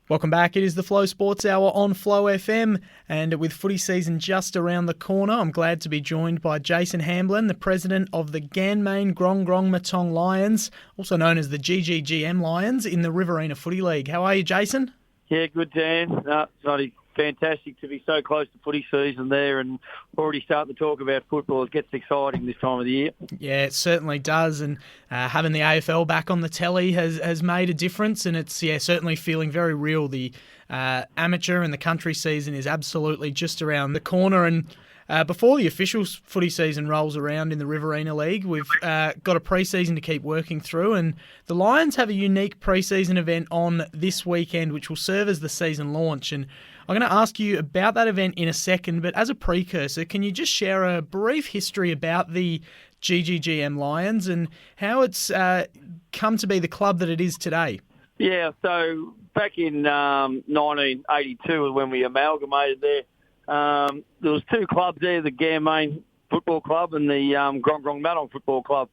Welcome back. It is the Flow Sports Hour on Flow FM, and with footy season just around the corner, I'm glad to be joined by Jason Hamblin, the president of the Ganmain Grong Grong Matong Lions, also known as the GGGM Lions in the Riverina Footy League. How are you, Jason? Yeah, good, Dan. It's bloody fantastic to be so close to footy season there and already starting to talk about football. It gets exciting this time of the year. Yeah, it certainly does, and having the AFL back on the telly has made a difference, and it's certainly feeling very real. The amateur and the country season is absolutely just around the corner, and before the official footy season rolls around in the Riverina League, we've got a pre-season to keep working through, and the Lions have a unique pre-season event on this weekend which will serve as the season launch. And I'm going to ask you about that event in a second, but as a precursor, can you just share a brief history about the GGGM Lions and how it's come to be the club that it is today? Yeah, so back in 1982 when we amalgamated there was two clubs there, the Ganmain Football Club and the Grong Grong Matong Football Club.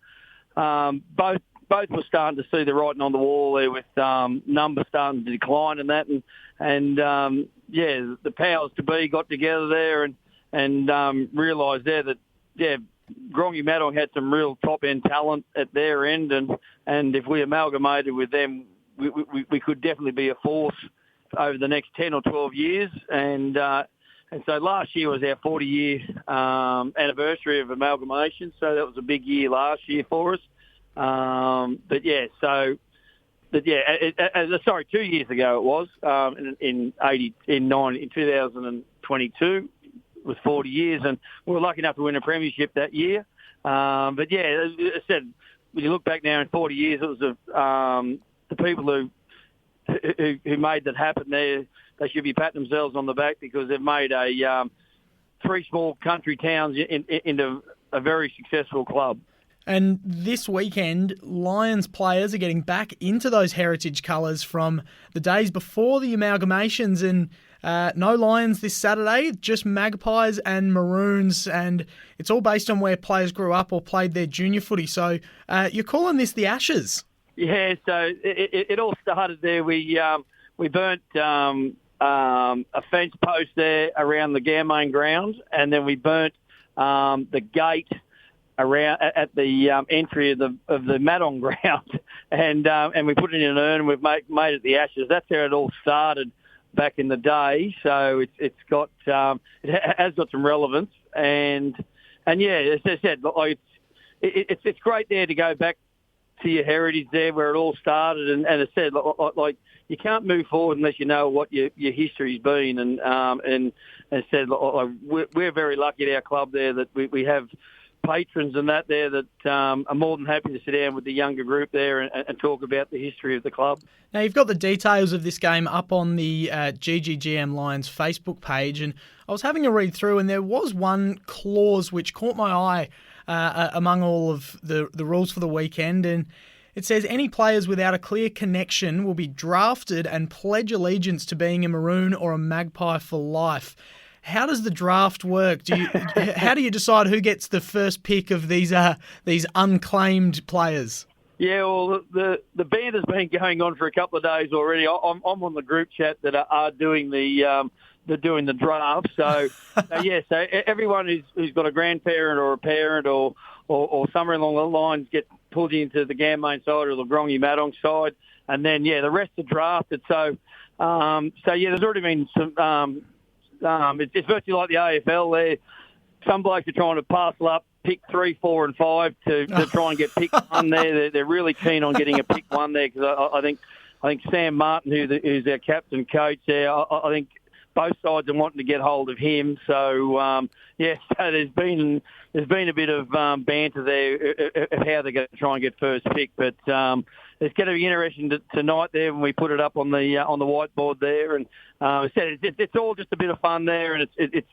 Both were starting to see the writing on the wall there with numbers starting to decline and that. And the powers to be got together there and realised there that, Grongy Matong had some real top-end talent at their end. And if we amalgamated with them, we could definitely be a force over the next 10 or 12 years. And so last year was our 40-year anniversary of amalgamation, so that was a big year last year for us. 2 years ago it was in 2022 was 40 years, and we were lucky enough to win a premiership that year. As I said, when you look back now in 40 years, it was the people who made that happen there. They should be patting themselves on the back because they've made three small country towns into a very successful club. And this weekend, Lions players are getting back into those heritage colours from the days before the amalgamations, and no Lions this Saturday, just Magpies and Maroons, and it's all based on where players grew up or played their junior footy. So you're calling this the Ashes? Yeah, so it all started there. We burnt a fence post there around the Ganmain ground, and then we burnt the gate around at the entry of the Matong ground, and we put it in an urn and we've made it the Ashes. That's how it all started back in the day. So it has got some relevance, and yeah, as I said, it's great there to go back to your heritage there where it all started, and as I said, like you can't move forward unless you know what your history's been, and as I said, we're very lucky at our club there that we have patrons and that there that are more than happy to sit down with the younger group there and talk about the history of the club. Now, you've got the details of this game up on the GGGM Lions Facebook page, and I was having a read through, and there was one clause which caught my eye among all of the rules for the weekend, and it says any players without a clear connection will be drafted and pledge allegiance to being a Maroon or a Magpie for life. How does the draft work? How do you decide who gets the first pick of these unclaimed players? Yeah, well, the band has been going on for a couple of days already. I'm on the group chat that are doing the draft. So so everyone who's got a grandparent or a parent or somewhere along the lines gets pulled into the Ganmain side or the Grongy Matong side, and then the rest are drafted. So there's already been some. It's virtually like the AFL there. Some blokes are trying to parcel up pick 3, 4 and 5 to try and get pick 1 there. They're really keen on getting a pick 1 there because I think Sam Martin, who's our captain coach there, I think both sides are wanting to get hold of him. So so there's been a bit of banter there of how they're going to try and get first pick, but it's going to be interesting tonight there when we put it up on the whiteboard there. And I said it's all just a bit of fun there, and it's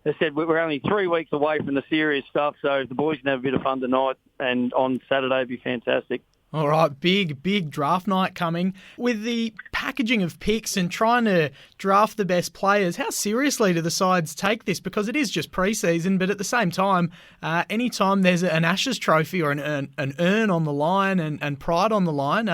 as I said, we're only 3 weeks away from the serious stuff, so if the boys can have a bit of fun tonight and on Saturday, it'd be fantastic. All right, big draft night coming. With the packaging of picks and trying to draft the best players, how seriously do the sides take this? Because it is just pre-season, but at the same time, anytime there's an Ashes trophy or an urn on the line and pride on the line,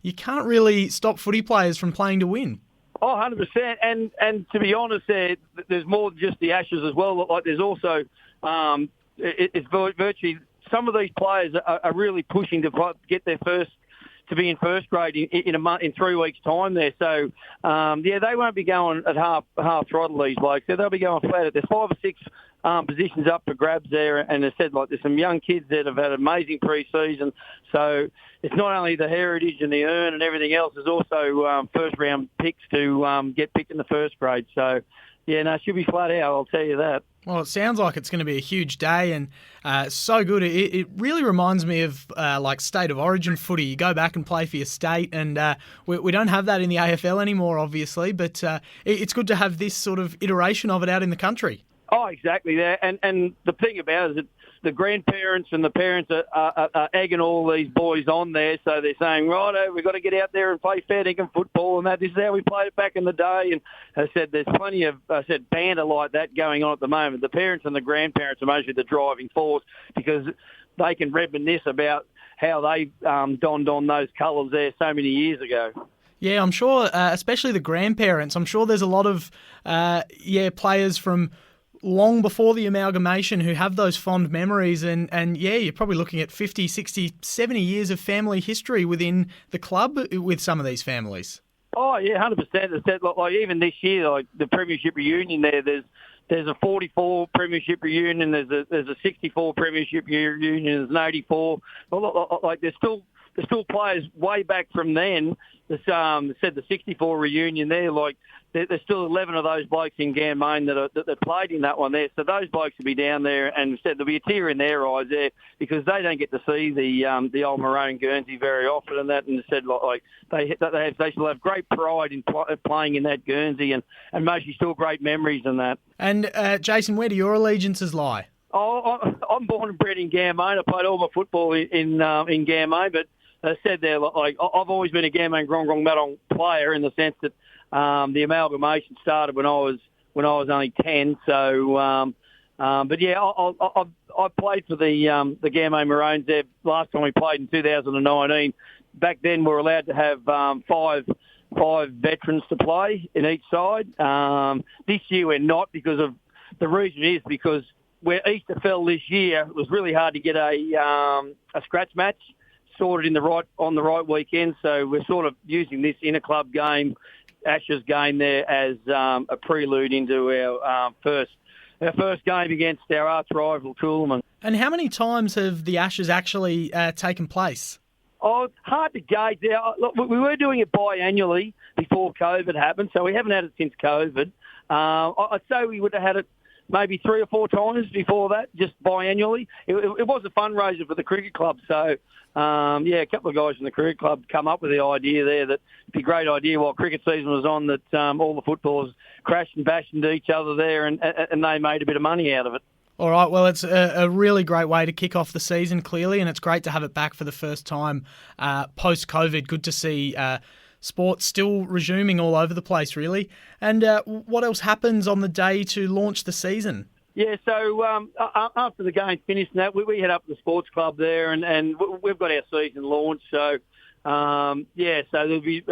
you can't really stop footy players from playing to win. Oh, 100%. And to be honest, there's more than just the Ashes as well. Like there's also, it's virtually, some of these players are really pushing to get their first, to be in first grade in 3 weeks' time there. So, they won't be going at half throttle, these blokes. They'll be going flat. There's 5 or 6 positions up for grabs there. And as I said, like, there's some young kids that have had amazing pre-season. So it's not only the heritage and the earn and everything else, there's also first-round picks to get picked in the first grade. So, yeah, no, it should be flat out, I'll tell you that. Well, it sounds like it's going to be a huge day, and so good. It really reminds me of like state of origin footy. You go back and play for your state, and we don't have that in the AFL anymore, obviously, but it's good to have this sort of iteration of it out in the country. Oh, exactly. There, and the thing about it is that the grandparents and the parents are egging all these boys on there, so they're saying, righto, we've got to get out there and play fair dinkum football, and that this is how we played it back in the day. And as I said, there's plenty of banter like that going on at the moment. The parents and the grandparents are mostly the driving force because they can reminisce about how they donned on those colours there so many years ago. Yeah, I'm sure, especially the grandparents. I'm sure there's a lot of players from long before the amalgamation who have those fond memories, and you're probably looking at 50, 60, 70 years of family history within the club with some of these families. Oh, yeah, 100%. Like even this year, like the premiership reunion there's a 44 premiership reunion, there's a 64 premiership reunion, there's an 84. Like there's still players way back from then. The 64 reunion there, like there's still 11 of those blokes in Gammain that played in that one there. So those blokes will be down there, and said there'll be a tear in their eyes there because they don't get to see the old Maroon Guernsey very often, and that. And said like they still have great pride in playing in that Guernsey, and mostly still great memories in that. And Jason, where do your allegiances lie? Oh, I'm born and bred in Gammain. I played all my football in Gammain, but as I said there, like I've always been a Gammain Grong Madong player in the sense that the amalgamation started when I was only 10. So, but yeah, I played for the Gammain Maroons there last time we played in 2019. Back then, we were allowed to have five veterans to play in each side. This year we're not because of the reason is because where Easter fell this year, it was really hard to get a scratch match sorted on the right weekend. So we're sort of using this inter-club game, Ashes game there as a prelude into our first game against our arch rival Toolman. And how many times have the Ashes actually taken place? Oh, hard to gauge there. Look, we were doing it biannually before COVID happened, so we haven't had it since COVID. I'd say we would have had it maybe 3 or 4 times before that, just biannually. It was a fundraiser for the cricket club, so a couple of guys from the cricket club come up with the idea there that it'd be a great idea while cricket season was on that all the footballers crashed and bashed into each other there, and they made a bit of money out of it. All right, well, it's a really great way to kick off the season, clearly, and it's great to have it back for the first time post-COVID. Good to see sports still resuming all over the place, really. And what else happens on the day to launch the season? Yeah, so after the game finished and that, we head up to the sports club there and we've got our season launched. So, so there'll be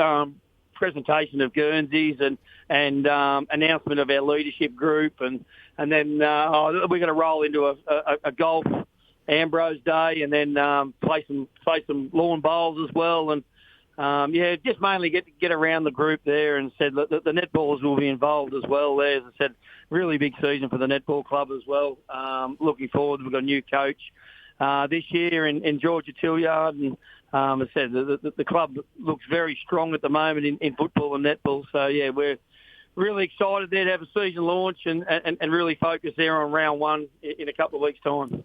presentation of Guernseys and announcement of our leadership group. And then we're going to roll into a golf Ambrose day and then play some lawn bowls as well. And just mainly get around the group there, and said that the netballers will be involved as well there. As I said, really big season for the netball club as well. Looking forward. We've got a new coach this year in Georgia Tilliard, and as I said, the club looks very strong at the moment in football and netball. So yeah, we're really excited there to have a season launch and really focus there on round 1 in a couple of weeks' time.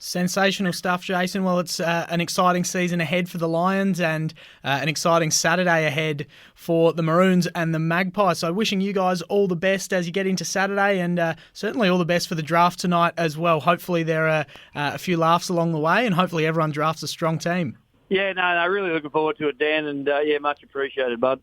Sensational stuff, Jason. Well, it's an exciting season ahead for the Lions and an exciting Saturday ahead for the Maroons and the Magpies. So wishing you guys all the best as you get into Saturday, and certainly all the best for the draft tonight as well. Hopefully there are a few laughs along the way, and hopefully everyone drafts a strong team. Yeah, no, really looking forward to it, Dan, and much appreciated, bud.